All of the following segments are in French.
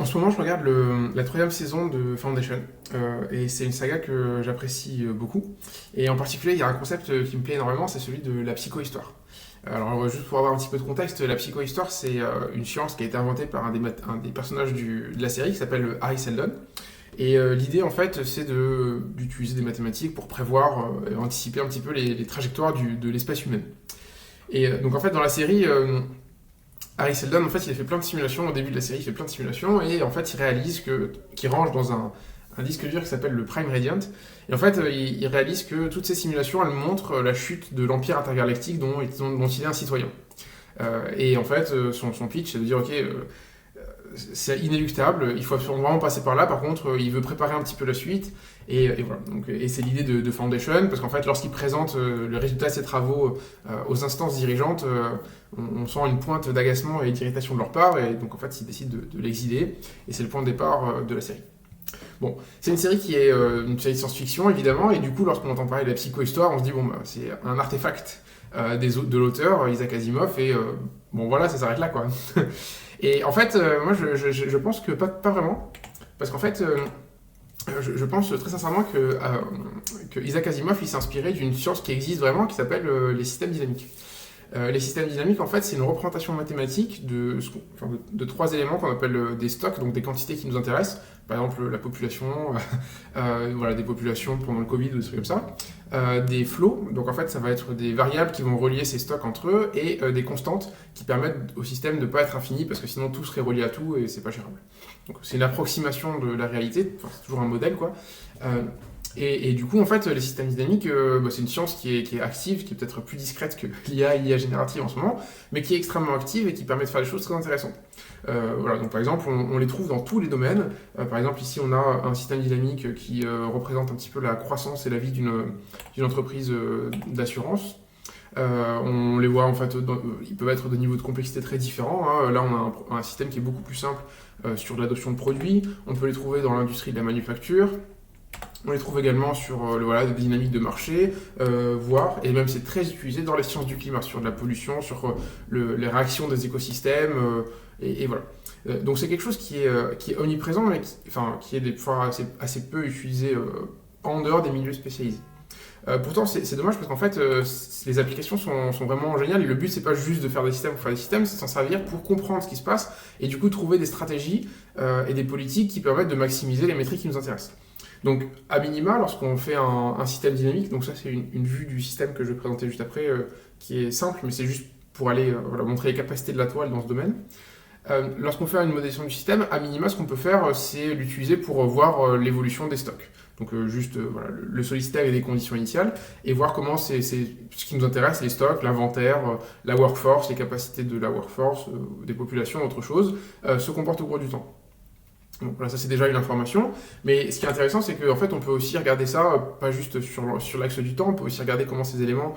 ce moment, je regarde la troisième saison de Foundation, et c'est une saga que j'apprécie beaucoup. Et en particulier, il y a un concept qui me plaît énormément, c'est celui de la psychohistoire. Alors, juste pour avoir un petit peu de contexte, la psychohistoire, c'est une science qui a été inventée par un des personnages de la série qui s'appelle Harry Seldon. Et l'idée, en fait, c'est d'utiliser des mathématiques pour prévoir et anticiper un petit peu les trajectoires de l'espèce humaine. Et donc, en fait, dans la série, Harry Seldon, en fait, il a fait plein de simulations. Au début de la série, il fait plein de simulations et en fait, il réalise qu'il range dans un disque dur qui s'appelle le Prime Radiant. Et en fait, il réalise que toutes ces simulations, elles montrent la chute de l'Empire intergalactique dont il est un citoyen. Et en fait, son pitch, c'est de dire, ok, c'est inéluctable, il faut absolument vraiment passer par là. Par contre, il veut préparer un petit peu la suite. Et voilà. Donc, et c'est l'idée de Foundation, parce qu'en fait, lorsqu'il présente le résultat de ses travaux aux instances dirigeantes, on sent une pointe d'agacement et d'irritation de leur part, et donc en fait, ils décident de l'exiler, et c'est le point de départ de la série. Bon, c'est une série qui est une série de science-fiction, évidemment, et du coup, lorsqu'on entend parler de la psychohistoire, on se dit, bon, bah, c'est un artefact de l'auteur, Isaac Asimov, et bon, voilà, ça s'arrête là, quoi. Et en fait, moi, je pense que pas vraiment, parce qu'en fait, je pense très sincèrement que Isaac Asimov, il s'est inspiré d'une science qui existe vraiment, qui s'appelle les systèmes dynamiques. Les systèmes dynamiques, en fait, c'est une représentation mathématique de trois éléments qu'on appelle des stocks, donc des quantités qui nous intéressent. Par exemple, la population, voilà, des populations pendant le Covid ou des trucs comme ça. Des flows, donc en fait, ça va être des variables qui vont relier ces stocks entre eux, et des constantes qui permettent au système de ne pas être infini, parce que sinon tout serait relié à tout et c'est pas gérable. Donc c'est une approximation de la réalité, enfin, c'est toujours un modèle, quoi. Et du coup, en fait, les systèmes dynamiques, c'est une science qui est active, qui est peut-être plus discrète que l'IA générative en ce moment, mais qui est extrêmement active et qui permet de faire des choses très intéressantes. Voilà, donc par exemple, on les trouve dans tous les domaines. Par exemple, ici, on a un système dynamique qui représente un petit peu la croissance et la vie d'une entreprise d'assurance. On les voit, en fait, ils peuvent être de niveaux de complexité très différents, hein. Là, on a un système qui est beaucoup plus simple sur l'adoption de produits. On peut les trouver dans l'industrie de la manufacture. On les trouve également sur voilà, des dynamiques de marché, voire, et même c'est très utilisé dans les sciences du climat, sur de la pollution, sur les réactions des écosystèmes, et voilà. Donc c'est quelque chose qui est omniprésent, mais qui est des fois assez peu utilisé en dehors des milieux spécialisés. Pourtant, c'est dommage parce qu'en fait, les applications sont vraiment géniales, et le but, c'est pas juste de faire des systèmes pour faire des systèmes, c'est s'en servir pour comprendre ce qui se passe, et du coup trouver des stratégies et des politiques qui permettent de maximiser les métriques qui nous intéressent. Donc, à minima, lorsqu'on fait un système dynamique, donc ça c'est une vue du système que je vais présenter juste après, qui est simple, mais c'est juste pour aller voilà, montrer les capacités de la toile dans ce domaine. Lorsqu'on fait une modélisation du système, à minima, ce qu'on peut faire, c'est l'utiliser pour voir l'évolution des stocks. Donc juste voilà, le solliciter avec des conditions initiales et voir comment c'est ce qui nous intéresse, les stocks, l'inventaire, la workforce, les capacités de la workforce, des populations, autre chose, se comportent au cours du temps. Donc voilà, ça c'est déjà une information, mais ce qui est intéressant c'est qu'en fait on peut aussi regarder ça, pas juste sur l'axe du temps, on peut aussi regarder comment ces éléments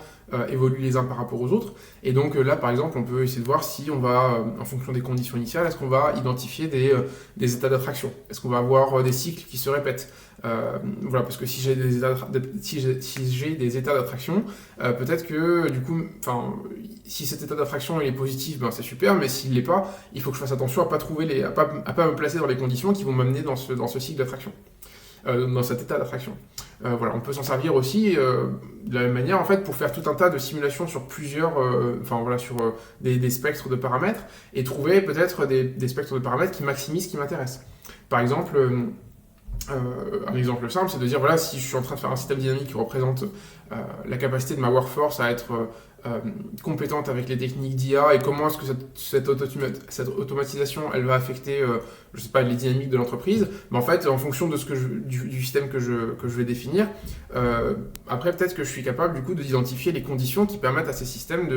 évoluent les uns par rapport aux autres, et donc là par exemple on peut essayer de voir si on va, en fonction des conditions initiales, est-ce qu'on va identifier des états d'attraction, est-ce qu'on va avoir des cycles qui se répètent, voilà, parce que si j'ai des états d'attraction, peut-être que du coup, si cet état d'attraction il est positif, ben c'est super, mais s'il l'est pas, il faut que je fasse attention à pas me placer dans les conditions qui vont m'amener dans ce cycle d'attraction, dans cet état d'attraction. Voilà, on peut s'en servir aussi de la même manière en fait pour faire tout un tas de simulations sur plusieurs, sur des spectres de paramètres et trouver peut-être des spectres de paramètres qui maximisent ce qui m'intéresse. Par exemple, un exemple simple, c'est de dire voilà, si je suis en train de faire un système dynamique qui représente la capacité de ma workforce à être compétente avec les techniques d'IA, et comment est-ce que cette automatisation elle va affecter je sais pas, les dynamiques de l'entreprise, mais en fait en fonction de du système que je vais définir, après peut-être que je suis capable du coup d'identifier les conditions qui permettent à ces systèmes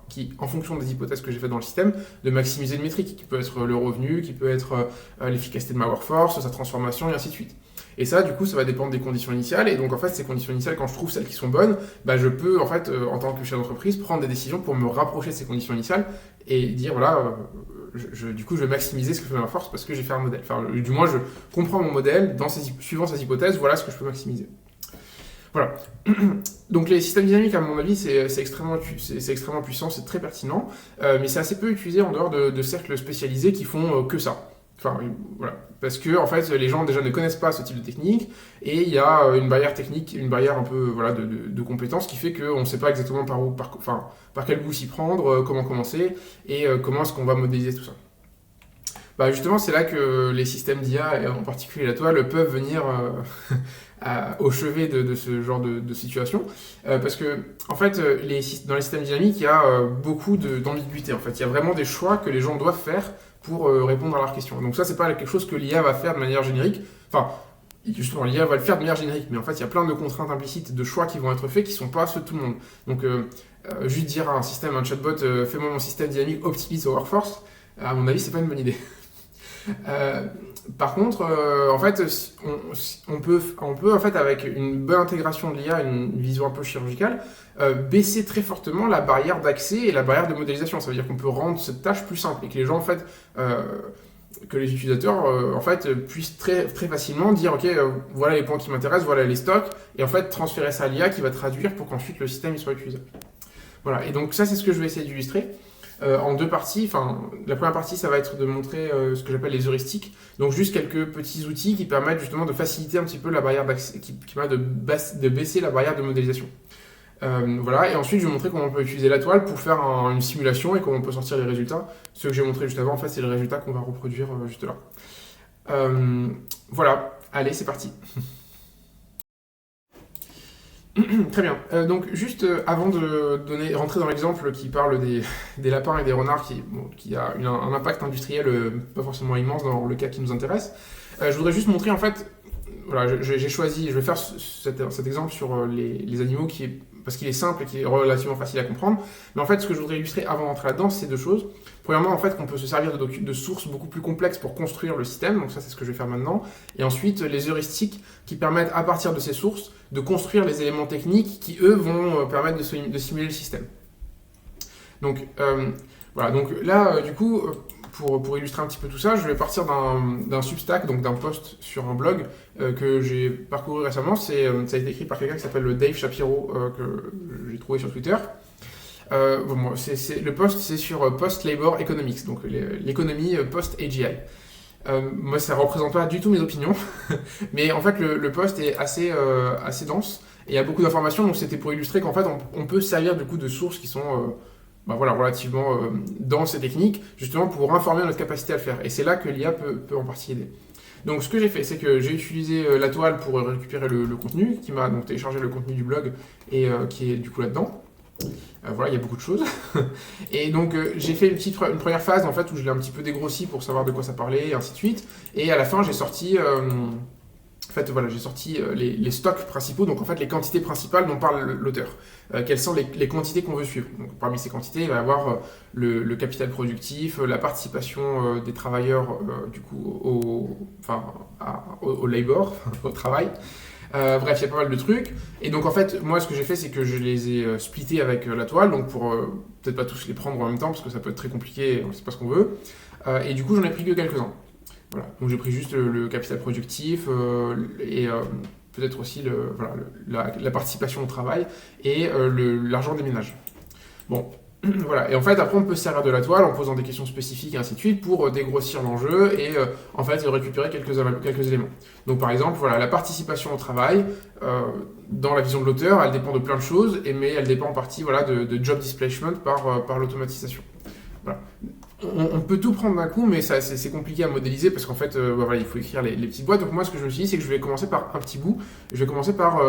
qui en fonction des hypothèses que j'ai faites dans le système de maximiser une métrique qui peut être le revenu, qui peut être l'efficacité de ma workforce, sa transformation et ainsi de suite. Et ça, du coup, ça va dépendre des conditions initiales. Et donc, en fait, ces conditions initiales, quand je trouve celles qui sont bonnes, bah, je peux, en fait, en tant que chef d'entreprise, prendre des décisions pour me rapprocher de ces conditions initiales et dire, voilà, du coup, je vais maximiser ce que fait ma force parce que j'ai fait un modèle. Enfin, du moins, je comprends mon modèle, suivant ces hypothèses, voilà ce que je peux maximiser. Voilà. Donc, les systèmes dynamiques, à mon avis, c'est extrêmement puissant, c'est très pertinent, mais c'est assez peu utilisé en dehors de cercles spécialisés qui font que ça. Enfin, voilà. Parce que, en fait, les gens déjà ne connaissent pas ce type de technique, et il y a une barrière technique, une barrière un peu voilà, de compétences qui fait qu'on ne sait pas exactement par quel bout s'y prendre, comment commencer, et comment est-ce qu'on va modéliser tout ça. Bah justement, c'est là que les systèmes d'IA, et en particulier la toile, peuvent venir au chevet de ce genre de situation. Parce que, en fait, dans les systèmes dynamiques, il y a beaucoup d'ambiguïté. En fait, il y a vraiment des choix que les gens doivent faire pour répondre à leurs questions. Donc ça, c'est pas quelque chose que l'IA va faire de manière générique. Enfin, justement, l'IA va le faire de manière générique, mais en fait, il y a plein de contraintes implicites, de choix qui vont être faits qui sont pas ceux de tout le monde. Donc, juste dire à un système, un chatbot, fais-moi mon système dynamique, optimise au workforce, à mon avis, c'est pas une bonne idée. Par contre, en fait, on peut en fait, avec une bonne intégration de l'IA, une vision un peu chirurgicale, baisser très fortement la barrière d'accès et la barrière de modélisation. Ça veut dire qu'on peut rendre cette tâche plus simple et que les gens, en fait, que les utilisateurs, en fait, puissent très, très facilement dire, ok, voilà les points qui m'intéressent, voilà les stocks, et en fait, transférer ça à l'IA qui va traduire pour qu'ensuite le système il soit utilisable. Voilà, et donc ça, c'est ce que je vais essayer d'illustrer. En deux parties. Enfin, la première partie, ça va être de montrer ce que j'appelle les heuristiques. Donc juste quelques petits outils qui permettent justement de faciliter un petit peu la barrière d'accès, qui permettent de baisser la barrière de modélisation. Voilà, et ensuite je vais montrer comment on peut utiliser la toile pour faire une simulation et comment on peut sortir les résultats. Ce que j'ai montré juste avant, en fait, c'est le résultat qu'on va reproduire juste là. Voilà, allez, c'est parti. Très bien. Donc juste avant de rentrer dans l'exemple qui parle des lapins et des renards, qui a un impact industriel pas forcément immense dans le cas qui nous intéresse, je voudrais juste montrer en fait, voilà, j'ai choisi, je vais faire cet exemple sur les animaux parce qu'il est simple et qui est relativement facile à comprendre. Mais en fait, ce que je voudrais illustrer avant d'entrer là-dedans, c'est deux choses. Premièrement, en fait, qu'on peut se servir de sources beaucoup plus complexes pour construire le système. Donc ça, c'est ce que je vais faire maintenant. Et ensuite, les heuristiques qui permettent, à partir de ces sources, de construire les éléments techniques qui, eux, vont permettre de simuler le système. Donc, voilà. Donc là, du coup, pour illustrer un petit peu tout ça, je vais partir d'un Substack, donc d'un post sur un blog que j'ai parcouru récemment. Ça a été écrit par quelqu'un qui s'appelle Dave Shapiro, que j'ai trouvé sur Twitter. Le post, c'est sur Post-Labor Economics, donc l'économie post-AGI. Moi, ça ne représente pas du tout mes opinions, mais en fait, le post est assez dense et il y a beaucoup d'informations, donc c'était pour illustrer qu'en fait, on peut se servir du coup de sources qui sont relativement denses et techniques, justement pour informer notre capacité à le faire. Et c'est là que l'IA peut en partie aider. Donc ce que j'ai fait, c'est que j'ai utilisé la toile pour récupérer le contenu, qui m'a donc téléchargé le contenu du blog et qui est du coup là-dedans. Voilà, il y a beaucoup de choses. Et donc j'ai fait une première phase en fait où je l'ai un petit peu dégrossi pour savoir de quoi ça parlait et ainsi de suite. Et à la fin, j'ai sorti les stocks principaux, donc en fait les quantités principales dont parle l'auteur. Quelles sont les quantités qu'on veut suivre. Donc, parmi ces quantités, il va y avoir le capital productif, la participation des travailleurs du coup au labor, au travail. Bref, il y a pas mal de trucs. Et donc en fait, moi ce que j'ai fait, c'est que je les ai splittés avec la toile, donc pour peut-être pas tous les prendre en même temps, parce que ça peut être très compliqué, on ne sait pas ce qu'on veut. Et du coup, j'en ai pris que quelques-uns. Voilà. Donc j'ai pris juste le capital productif et peut-être aussi la participation au travail et l'argent des ménages. Bon, voilà. Et en fait, après, on peut se servir de la toile en posant des questions spécifiques et ainsi de suite pour dégrossir l'enjeu et en fait récupérer quelques éléments. Donc par exemple, voilà, la participation au travail, dans la vision de l'auteur, elle dépend de plein de choses, mais elle dépend en partie de job displacement par l'automatisation. Voilà. On peut tout prendre d'un coup, mais c'est compliqué à modéliser parce qu'en fait, il faut écrire les petites boîtes. Donc moi, ce que je me suis dit, c'est que je vais commencer par un petit bout. Je vais commencer par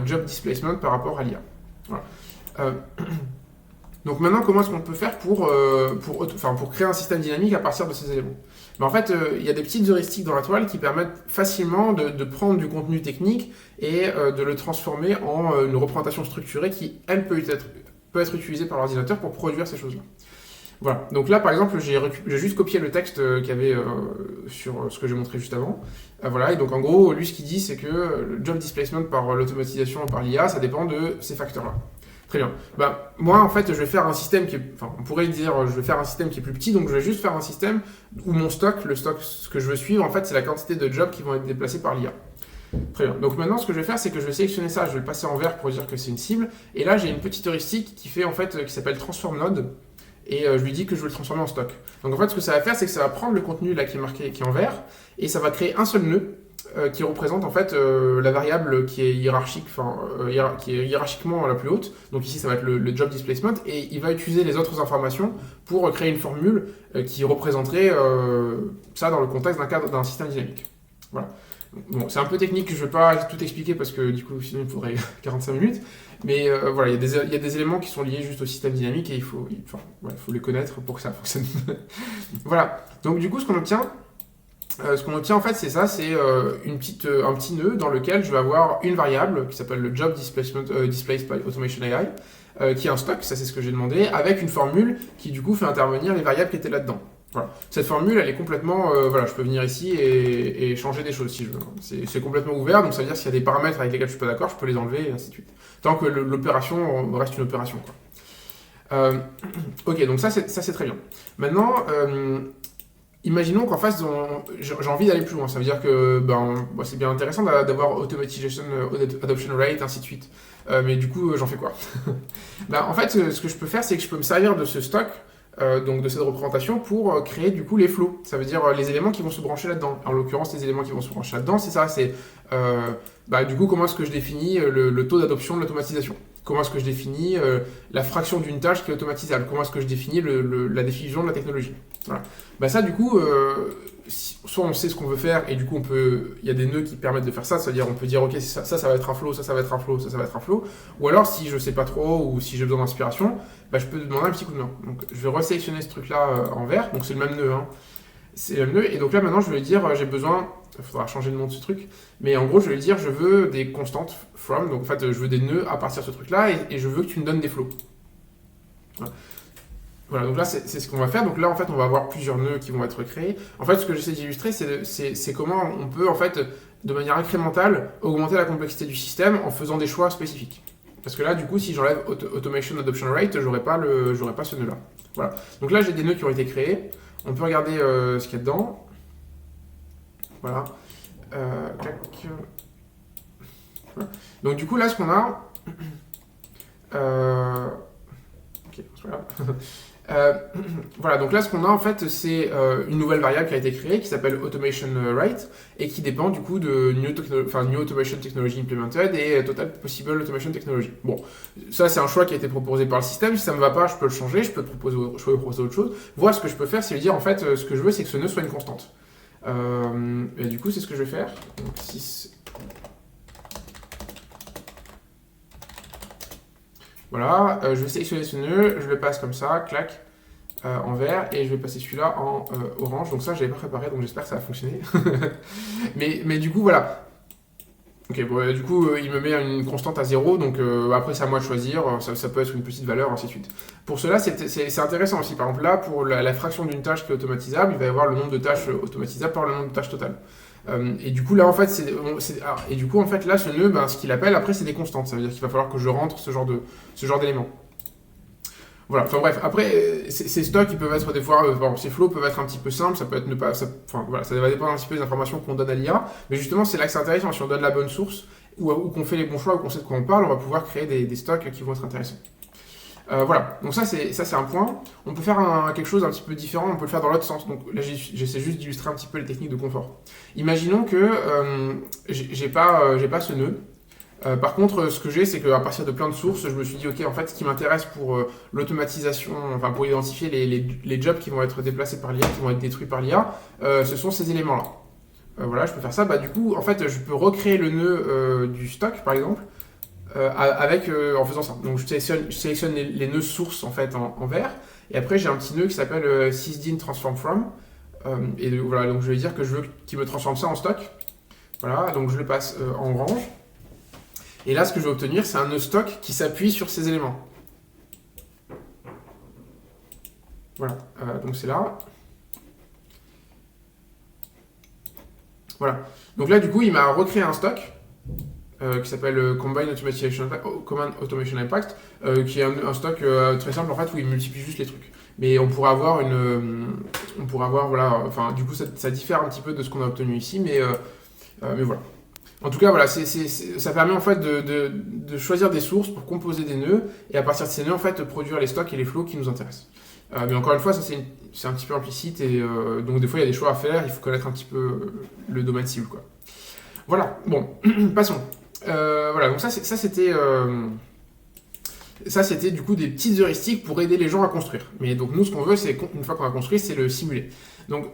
job displacement par rapport à l'IA. Voilà. Donc maintenant, comment est-ce qu'on peut faire pour créer un système dynamique à partir de ces éléments? En fait, il y a des petites heuristiques dans la toile qui permettent facilement de prendre du contenu technique et de le transformer en une représentation structurée qui, elle, peut être utilisée par l'ordinateur pour produire ces choses-là. Voilà, donc là par exemple j'ai juste copié le texte qu'il y avait sur ce que j'ai montré juste avant. Voilà, et donc en gros lui ce qu'il dit c'est que le job displacement par l'automatisation et par l'IA ça dépend de ces facteurs-là. Très bien. Moi en fait je vais faire un système on pourrait dire je vais faire un système qui est plus petit, donc je vais juste faire un système où mon stock, ce que je veux suivre en fait c'est la quantité de jobs qui vont être déplacés par l'IA. Très bien. Donc maintenant, ce que je vais faire, c'est que je vais sélectionner ça, je vais le passer en vert pour dire que c'est une cible. Et là, j'ai une petite heuristique qui s'appelle transform node et je lui dis que je veux le transformer en stock. Donc en fait, ce que ça va faire, c'est que ça va prendre le contenu là qui est marqué, qui est en vert, et ça va créer un seul nœud qui représente en fait la variable qui est hiérarchique, qui est hiérarchiquement la plus haute. Donc ici, ça va être le job displacement, et il va utiliser les autres informations pour créer une formule qui représenterait ça dans le contexte d'un système dynamique. Voilà. Bon, c'est un peu technique, je ne vais pas tout expliquer parce que du coup, sinon il faudrait 45 minutes. Mais voilà, il y a des éléments qui sont liés juste au système dynamique et il faut les connaître pour que ça fonctionne. Voilà. Donc du coup, ce qu'on obtient en fait, c'est ça, c'est un petit nœud dans lequel je vais avoir une variable qui s'appelle le job displaced by automation AI, qui est un stock, ça c'est ce que j'ai demandé, avec une formule qui du coup fait intervenir les variables qui étaient là-dedans. Voilà. Cette formule, elle est complètement, je peux venir ici et changer des choses si je veux. C'est complètement ouvert, donc ça veut dire s'il y a des paramètres avec lesquels je suis pas d'accord, je peux les enlever et ainsi de suite. Tant que l'opération reste une opération, quoi. Ok, donc ça c'est très bien. Maintenant, imaginons qu'en face, j'ai envie d'aller plus loin. Ça veut dire que c'est bien intéressant d'avoir automatization, adoption rate, ainsi de suite. Mais du coup, j'en fais quoi? En fait, ce que je peux faire, c'est que je peux me servir de ce stock, donc de cette représentation, pour créer du coup les flows. Ça veut dire les éléments qui vont se brancher là-dedans. En l'occurrence, les éléments qui vont se brancher là-dedans, c'est ça. C'est du coup comment est-ce que je définis le taux d'adoption de l'automatisation. Comment est-ce que je définis la fraction d'une tâche qui est automatisable. Comment est-ce que je définis la définition de la technologie. Voilà. Ça, du coup, soit on sait ce qu'on veut faire et du coup, il y a des nœuds qui permettent de faire ça. C'est-à-dire, on peut dire, ok, ça va être un flow, ça va être un flow, ça va être un flow. Ou alors, si je sais pas trop ou si j'ai besoin d'inspiration, je peux demander un petit coup de main. Donc, je vais resélectionner ce truc-là en vert. Donc, c'est le même nœud. Hein. C'est le même nœud. Et donc là, maintenant, je vais lui dire, j'ai besoin. Il faudra changer le nom de ce truc. Mais en gros, je vais lui dire, je veux des constantes from. Donc, en fait, je veux des nœuds à partir de ce truc-là et je veux que tu me donnes des flows. Voilà, donc là, c'est ce qu'on va faire. Donc là, en fait, on va avoir plusieurs nœuds qui vont être créés. En fait, ce que j'essaie d'illustrer, c'est comment on peut, en fait, de manière incrémentale, augmenter la complexité du système en faisant des choix spécifiques. Parce que là, du coup, si j'enlève Automation Adoption Rate, j'aurai pas ce nœud-là. Voilà. Donc là, j'ai des nœuds qui ont été créés. On peut regarder ce qu'il y a dedans. Voilà. Voilà. Donc du coup, là, ce qu'on a... Ok, voilà. Voilà, donc là ce qu'on a en fait c'est une nouvelle variable qui a été créée qui s'appelle automation rate et qui dépend du coup de new automation technology implemented et total possible automation technology. Bon, ça c'est un choix qui a été proposé par le système, si ça me va pas je peux le changer, je peux proposer autre chose. Voir ce que je peux faire c'est lui dire en fait ce que je veux c'est que ce nœud soit une constante. Et du coup c'est ce que je vais faire. Donc 6. Voilà, je vais sélectionner ce nœud, je le passe comme ça, clac, en vert, et je vais passer celui-là en orange. Donc ça, je l'avais pas préparé, donc j'espère que ça va fonctionner. mais du coup, voilà. Ok, bon, du coup, il me met une constante à 0, donc après, c'est à moi de choisir. Ça peut être une petite valeur, ainsi de suite. Pour cela, c'est intéressant aussi. Par exemple, là, pour la fraction d'une tâche qui est automatisable, il va y avoir le nombre de tâches automatisables par le nombre de tâches totales. Et du coup là en fait là ce nœud ce qu'il appelle après c'est des constantes, ça veut dire qu'il va falloir que je rentre ce genre d'éléments. Voilà, enfin bref, après ces stocks ils peuvent être des fois, ces flows peuvent être un petit peu simples, ça peut être ça va dépendre un petit peu des informations qu'on donne à l'IA, mais justement c'est là que c'est intéressant, si on donne la bonne source ou qu'on fait les bons choix ou qu'on sait de quoi on parle, on va pouvoir créer des stocks qui vont être intéressants. Voilà, donc ça c'est un point. On peut faire quelque chose un petit peu différent, on peut le faire dans l'autre sens. Donc là j'essaie juste d'illustrer un petit peu les techniques de confort. Imaginons que j'ai pas ce nœud. Par contre, ce que j'ai, c'est qu'à partir de plein de sources, je me suis dit, ok, en fait, ce qui m'intéresse pour l'automatisation, enfin pour identifier les jobs qui vont être déplacés par l'IA, qui vont être détruits par l'IA, ce sont ces éléments-là. Voilà, je peux faire ça. Du coup, en fait, je peux recréer le nœud du stock, par exemple, en faisant ça. Donc je sélectionne les nœuds sources en fait en vert, et après j'ai un petit nœud qui s'appelle sysdin transform from, et voilà, donc je vais dire que je veux qu'il me transforme ça en stock. Voilà, donc je le passe en orange. Et là, ce que je vais obtenir, c'est un nœud stock qui s'appuie sur ces éléments. Voilà, donc c'est là. Voilà. Donc là, du coup, il m'a recréé un stock qui s'appelle Combine Command Automation Impact, qui est un stock très simple en fait où il multiplie juste les trucs. Mais on pourrait avoir voilà, enfin du coup ça diffère un petit peu de ce qu'on a obtenu ici, mais voilà. En tout cas, voilà, ça permet en fait de choisir des sources pour composer des nœuds et à partir de ces nœuds en fait produire les stocks et les flows qui nous intéressent. Mais encore une fois, ça c'est un petit peu implicite et donc des fois il y a des choix à faire, il faut connaître un petit peu le domaine cible, quoi. Voilà, bon, passons. Voilà, donc ça c'était du coup des petites heuristiques pour aider les gens à construire. Mais donc nous ce qu'on veut c'est une fois qu'on a construit, c'est le simuler. Donc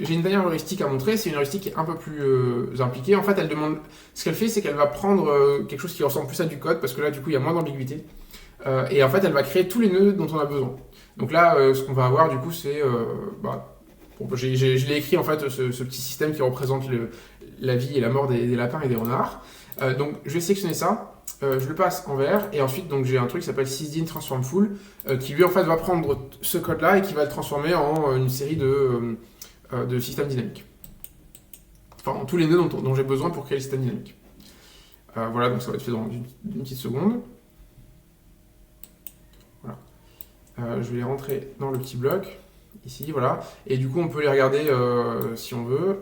j'ai une dernière heuristique à montrer, c'est une heuristique qui est un peu plus impliquée. En fait, elle demande, ce qu'elle fait, c'est qu'elle va prendre quelque chose qui ressemble plus à du code, parce que là, du coup, il y a moins d'ambiguïté. Et en fait, elle va créer tous les nœuds dont on a besoin. Donc là, ce qu'on va avoir, du coup, c'est... je l'ai écrit, en fait, ce petit système qui représente la vie et la mort des lapins et des renards. Donc, je vais sélectionner ça. Je le passe en vert, et ensuite, donc, j'ai un truc qui s'appelle sysdin transform full, qui lui, en fait, va prendre ce code-là et qui va le transformer en une série de système dynamique. Enfin, tous les nœuds dont j'ai besoin pour créer le système dynamique. Voilà, donc ça va être fait dans une petite seconde. Voilà. Je vais les rentrer dans le petit bloc, ici, voilà. Et du coup, on peut les regarder si on veut.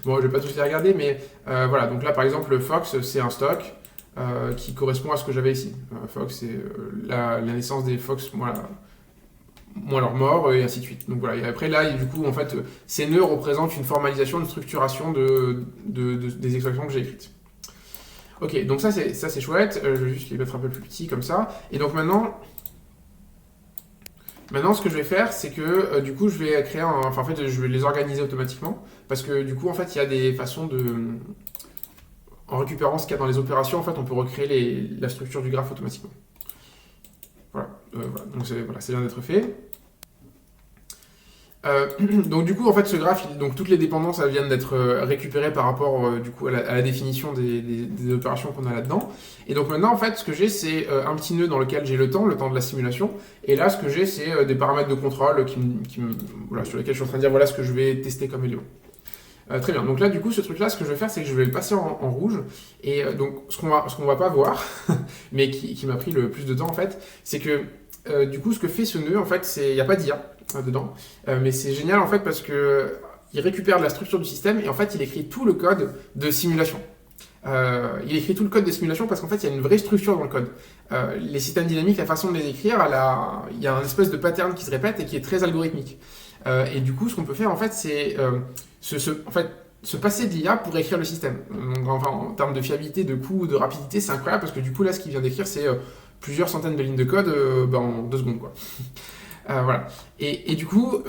Bon, je vais pas tous les regarder, mais voilà. Donc là, par exemple, Fox, c'est un stock qui correspond à ce que j'avais ici. Fox, c'est la naissance des Fox, voilà, moins leur mort, et ainsi de suite. Donc voilà, et après là, du coup, en fait, ces nœuds représentent une formalisation, une structuration des extractions que j'ai écrites. Ok, donc ça c'est chouette, je vais juste les mettre un peu plus petits comme ça. Et donc maintenant ce que je vais faire, c'est que du coup, je vais créer enfin en fait, je vais les organiser automatiquement, parce que du coup, en fait, il y a des façons en récupérant ce qu'il y a dans les opérations, en fait, on peut recréer la structure du graphe automatiquement. Voilà, voilà. Donc c'est bien d'être fait. Donc du coup, en fait, ce graphe, donc toutes les dépendances, elles viennent d'être récupérées par rapport du coup à la définition des opérations qu'on a là-dedans. Et donc maintenant, en fait, ce que j'ai, c'est un petit nœud dans lequel j'ai le temps de la simulation. Et là, ce que j'ai, c'est des paramètres de contrôle voilà, sur lesquels je suis en train de dire voilà ce que je vais tester comme élément. Très bien. Donc là, du coup, ce truc-là, ce que je vais faire, c'est que je vais le passer en rouge. Et donc, ce qu'on va pas voir, mais qui m'a pris le plus de temps, en fait, c'est que du coup, ce que fait ce nœud, en fait, il n'y a pas d'IA dedans. Mais c'est génial, en fait, parce que il récupère la structure du système et en fait, il écrit tout le code de simulation. Il écrit tout le code de simulation parce qu'en fait, il y a une vraie structure dans le code. Les systèmes dynamiques, la façon de les écrire, il y a un espèce de pattern qui se répète et qui est très algorithmique. Et du coup, ce qu'on peut faire, en fait, c'est se passer de l'IA pour écrire le système. Donc, enfin, en termes de fiabilité, de coût, de rapidité, c'est incroyable parce que du coup, là, ce qu'il vient d'écrire, c'est plusieurs centaines de lignes de code en 2 secondes, quoi. Voilà. Et du coup,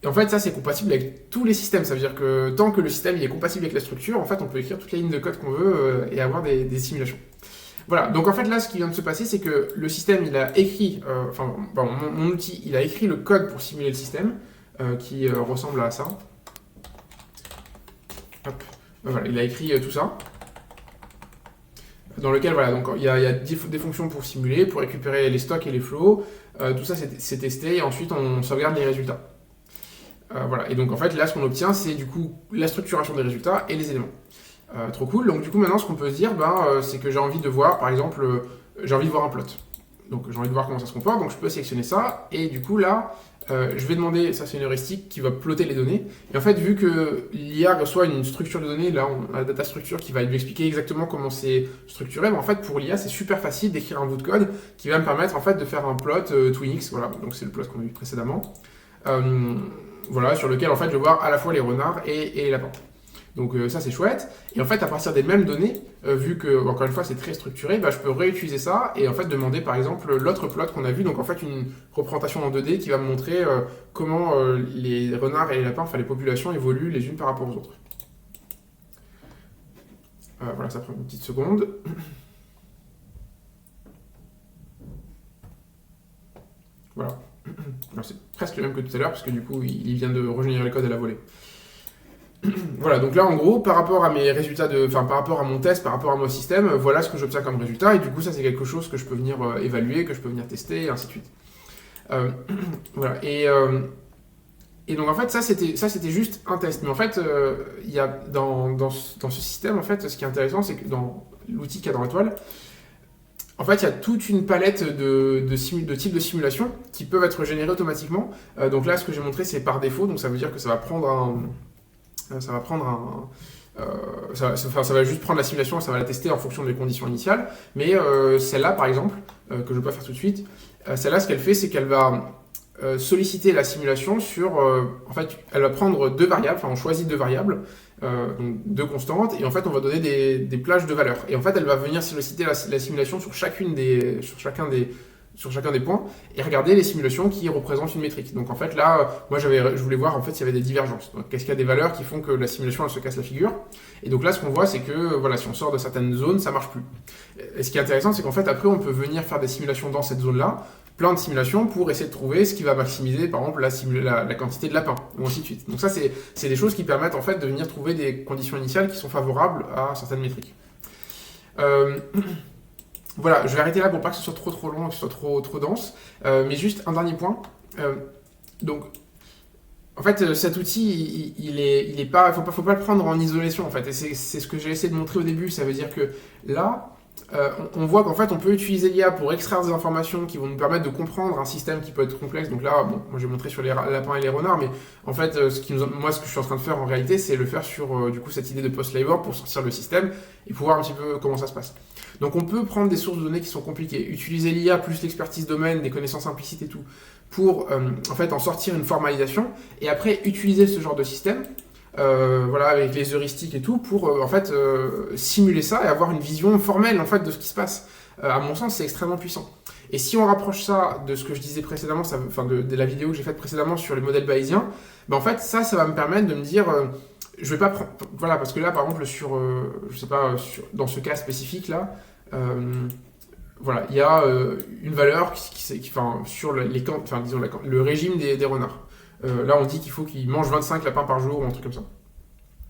en fait, ça, c'est compatible avec tous les systèmes. Ça veut dire que tant que le système il est compatible avec la structure, en fait, on peut écrire toutes les lignes de code qu'on veut et avoir des simulations. Voilà, donc en fait là ce qui vient de se passer c'est que le système il a écrit, mon outil il a écrit le code pour simuler le système qui ressemble à ça. Hop. Voilà, il a écrit tout ça. Dans lequel voilà, donc il y a des fonctions pour simuler, pour récupérer les stocks et les flows, tout ça c'est testé et ensuite on sauvegarde les résultats. Voilà, et donc en fait là ce qu'on obtient c'est du coup la structuration des résultats et les éléments. Trop cool. Donc du coup maintenant ce qu'on peut se dire c'est que j'ai envie de voir par exemple j'ai envie de voir un plot. Donc j'ai envie de voir comment ça se comporte, donc je peux sélectionner ça et du coup là je vais demander, ça c'est une heuristique qui va plotter les données et en fait vu que l'IA reçoit une structure de données, là on a la data structure qui va lui expliquer exactement comment c'est structuré, mais en fait pour l'IA c'est super facile d'écrire un bout de code qui va me permettre en fait de faire un plot twinx, voilà, donc c'est le plot qu'on a vu précédemment, voilà, sur lequel en fait je vais voir à la fois les renards et les lapins. Donc ça c'est chouette, et en fait à partir des mêmes données, vu que encore une fois c'est très structuré, je peux réutiliser ça et en fait demander par exemple l'autre plot qu'on a vu, donc en fait une représentation en 2D qui va me montrer comment les renards et les lapins, enfin les populations évoluent les unes par rapport aux autres. Voilà, ça prend une petite seconde. Voilà. C'est presque le même que tout à l'heure, parce que du coup il vient de régénérer le code à la volée. Voilà, donc là en gros, par rapport à mes résultats par rapport à mon test, par rapport à mon système, voilà ce que j'obtiens comme résultat, et du coup ça c'est quelque chose que je peux venir évaluer, que je peux venir tester, et ainsi de suite. Voilà, et donc en fait ça c'était juste un test, mais en fait il y a dans ce système, en fait ce qui est intéressant c'est que dans l'outil qu'il y a dans la toile, en fait il y a toute une palette de types de simulation qui peuvent être générés automatiquement. Donc là ce que j'ai montré c'est par défaut, donc ça veut dire que ça va prendre Ça va juste prendre la simulation et ça va la tester en fonction des conditions initiales. Mais celle-là, par exemple, que je ne vais pas faire tout de suite, celle-là, ce qu'elle fait, c'est qu'elle va solliciter la simulation sur... en fait, elle va prendre deux variables, enfin on choisit deux variables, donc deux constantes, et en fait on va donner des plages de valeurs. Et en fait elle va venir solliciter la simulation sur chacun des points, et regarder les simulations qui représentent une métrique. Donc en fait là, moi je voulais voir en fait s'il y avait des divergences. Donc est-ce qu'il y a des valeurs qui font que la simulation elle se casse la figure? Et donc là ce qu'on voit c'est que voilà, si on sort de certaines zones, ça marche plus. Et ce qui est intéressant c'est qu'en fait après on peut venir faire des simulations dans cette zone-là, plein de simulations pour essayer de trouver ce qui va maximiser par exemple la quantité de lapins, ou ainsi de suite. Donc ça c'est des choses qui permettent en fait de venir trouver des conditions initiales qui sont favorables à certaines métriques. Voilà, je vais arrêter là pour pas que ce soit trop long, que ce soit trop dense. Mais juste un dernier point. Donc, en fait, cet outil, il est pas, faut pas le prendre en isolation en fait. Et c'est ce que j'ai essayé de montrer au début. Ça veut dire que là, on voit qu'en fait, on peut utiliser l'IA pour extraire des informations qui vont nous permettre de comprendre un système qui peut être complexe. Donc là, bon, moi j'ai montré sur les lapins et les renards, mais en fait, moi, ce que je suis en train de faire en réalité, c'est le faire sur du coup cette idée de post-labor pour sortir le système et pour voir un petit peu comment ça se passe. Donc on peut prendre des sources de données qui sont compliquées, utiliser l'IA plus l'expertise domaine, des connaissances implicites et tout, pour en fait en sortir une formalisation, et après utiliser ce genre de système, voilà, avec les heuristiques et tout, pour en fait simuler ça et avoir une vision formelle en fait de ce qui se passe. À mon sens, c'est extrêmement puissant. Et si on rapproche ça de ce que je disais précédemment, enfin de la vidéo que j'ai faite précédemment sur les modèles bayésiens, ben en fait ça va me permettre de me dire je vais pas prendre, voilà, parce que là par exemple je sais pas, dans ce cas spécifique là, voilà, il y a une valeur enfin, sur disons le régime des renards. Là on dit qu'il faut qu'ils mangent 25 lapins par jour ou un truc comme ça.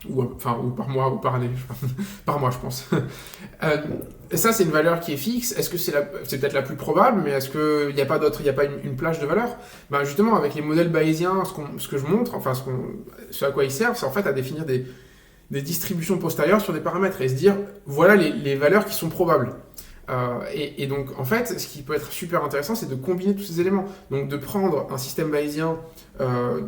Ou par mois ou par année, par mois je pense. Et ça c'est une valeur qui est fixe. Est-ce que c'est peut-être la plus probable, mais est-ce qu'il n'y a pas d'autre, il n'y a pas une plage de valeurs? Ben justement avec les modèles bayésiens, ce que je montre, enfin ce à quoi ils servent, c'est en fait à définir des distributions postérieures sur des paramètres et se dire voilà les valeurs qui sont probables. Et donc en fait ce qui peut être super intéressant c'est de combiner tous ces éléments, donc de prendre un système bayésien,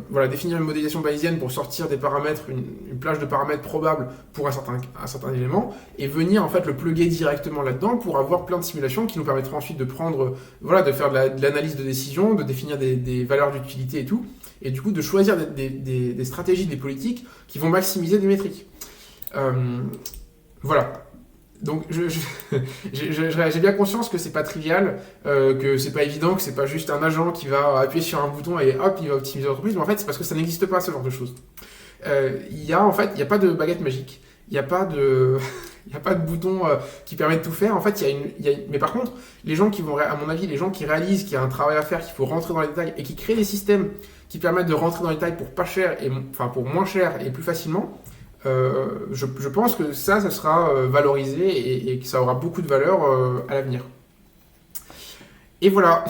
voilà, définir une modélisation bayésienne pour sortir des paramètres, une plage de paramètres probables pour un certain élément, et venir en fait le plugger directement là-dedans pour avoir plein de simulations qui nous permettront ensuite de prendre, voilà, de faire de l'analyse de décision, de définir des valeurs d'utilité et tout, et du coup de choisir des stratégies, des politiques qui vont maximiser des métriques. Voilà. Donc j'ai bien conscience que c'est pas trivial, que c'est pas évident, que c'est pas juste un agent qui va appuyer sur un bouton et hop il va optimiser l'entreprise, mais en fait c'est parce que ça n'existe pas ce genre de choses. Il y a pas de baguette magique, il y a pas de bouton qui permet de tout faire. En fait mais par contre les gens qui vont, à mon avis, les gens qui réalisent qu'il y a un travail à faire, qu'il faut rentrer dans les détails et qui créent des systèmes qui permettent de rentrer dans les détails pour pas cher et enfin pour moins cher et plus facilement. Je pense que ça sera valorisé et que ça aura beaucoup de valeur à l'avenir. Et voilà.